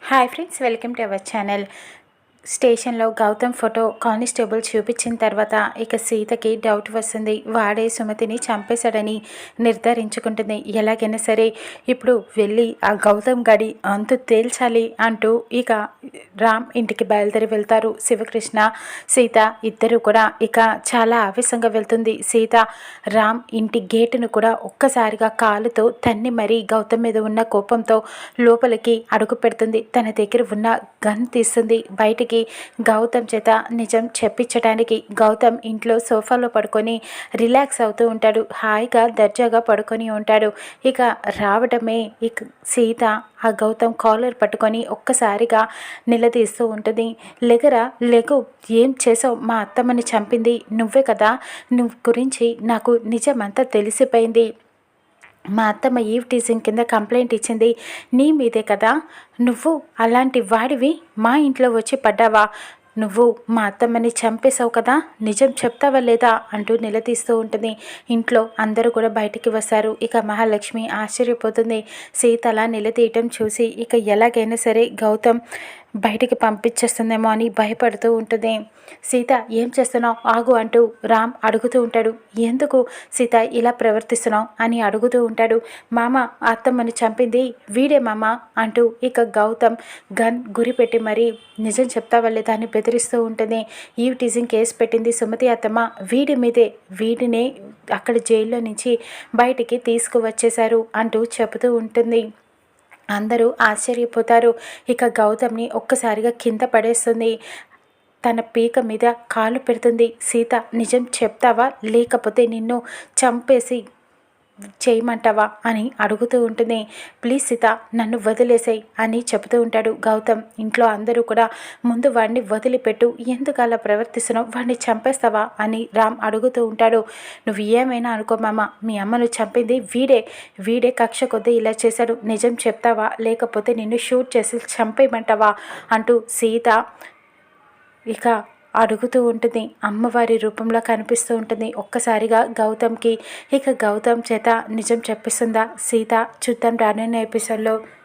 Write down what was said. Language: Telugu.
Hi friends, welcome to our channel. స్టేషన్లో గౌతమ్ ఫోటో కానిస్టేబుల్ చూపించిన తర్వాత ఇక సీతకి డౌట్ వస్తుంది. వాడే సుమతిని చంపేశాడని నిర్ధారించుకుంటుంది. ఎలాగైనా సరే ఇప్పుడు వెళ్ళి ఆ గౌతమ్ గడి అంతు తేల్చాలి అంటూ ఇక రామ్ ఇంటికి బయలుదేరి వెళ్తారు. శివకృష్ణ సీత ఇద్దరు కూడా ఇక చాలా ఆవేశంగా వెళ్తుంది. సీత రామ్ ఇంటి గేటును కూడా ఒక్కసారిగా కాలుతో తన్ని మరీ గౌతమ్ మీద ఉన్న కోపంతో లోపలికి అడుగు పెడుతుంది. తన దగ్గర ఉన్న గన్ తీస్తుంది. బయటికి గౌతమ్ చేత నిజం చెప్పించడానికి. గౌతమ్ ఇంట్లో సోఫాలో పడుకొని రిలాక్స్ అవుతూ ఉంటాడు. హాయిగా దర్జాగా పడుకొని ఉంటాడు. ఇక రావడమే ఇక సీత ఆ గౌతమ్ కాలర్ పట్టుకొని ఒక్కసారిగా నిలదీస్తూ ఉంటుంది. లెగరా, లెగు, ఏం చేసావు? మా అత్తమ్మని చంపింది నువ్వే కదా. నువ్వు గురించి నాకు నిజమంతా తెలిసిపోయింది. మా అత్తమ్మ ఈవ్ టీజింగ్ కింద కంప్లైంట్ ఇచ్చింది నీ మీదే కదా. నువ్వు అలాంటి వాడివి మా ఇంట్లో వచ్చి పడ్డావా? నువ్వు మా అత్తమ్మని చంపేశావు కదా, నిజం చెప్తావా లేదా అంటూ నిలదీస్తూ ఉంటుంది. ఇంట్లో అందరూ కూడా బయటికి వస్తారు. ఇక మహాలక్ష్మి ఆశ్చర్యపోతుంది. సీత అలా నిలదీయటం చూసి ఇక ఎలాగైనా సరే గౌతమ్ బయటికి పంపించేస్తుందేమో అని భయపడుతూ ఉంటుంది. సీత ఏం చేస్తున్నావు, ఆగు అంటూ రామ్ అడుగుతూ ఉంటాడు. ఎందుకు సీత ఇలా ప్రవర్తిస్తున్నావు అని అడుగుతూ ఉంటాడు. మామ, అత్తమ్మని చంపింది వీడే మామ అంటూ ఇక గౌతమ్ గన్ గురిపెట్టి మరీ నిజం చెప్తావా లేదా అని బెదిరిస్తూ ఉంటుంది. ఈవ్ టీజింగ్ కేసు పెట్టింది సుమతి అత్తమ్మ వీడి మీదే. వీడినే అక్కడ జైల్లో నుంచి బయటికి తీసుకువచ్చేశారు అంటూ చెబుతూ ఉంటుంది. అందరూ ఆశ్చర్యపోతారు. ఇక గౌతమ్ని ఒక్కసారిగా కింద పడేస్తుంది. తన పీక మీద కాలు పెడుతుంది. సీత నిజం చెప్తావా లేకపోతే నిన్ను చంపేసి చేయమంటావా అని అడుగుతూ ఉంటుంది. ప్లీజ్ సీత, నన్ను వదిలేసాయి అని చెబుతూ ఉంటాడు గౌతమ్. ఇంట్లో అందరూ కూడా ముందు వాడిని వదిలిపెట్టు, ఎందుకు అలా ప్రవర్తిస్తున్నావు, వాడిని చంపేస్తావా అని రామ్ అడుగుతూ ఉంటాడు. నువ్వు ఏమైనా అనుకో మామ, మీ అమ్మను చంపింది వీడే కక్ష కొద్దీ ఇలా చేశాడు. నిజం చెప్తావా లేకపోతే నిన్ను షూట్ చేసి చంపేయమంటావా అంటూ సీత ఇక అడుగుతూ ఉంటుంది. అమ్మవారి రూపంలో కనిపిస్తూ ఉంటుంది. ఒక్కసారిగా గౌతమ్కి ఇక గౌతమ్ చేత నిజం చెప్పిస్తుందా సీత? చూద్దాం రానున్న ఎపిసోడ్లో.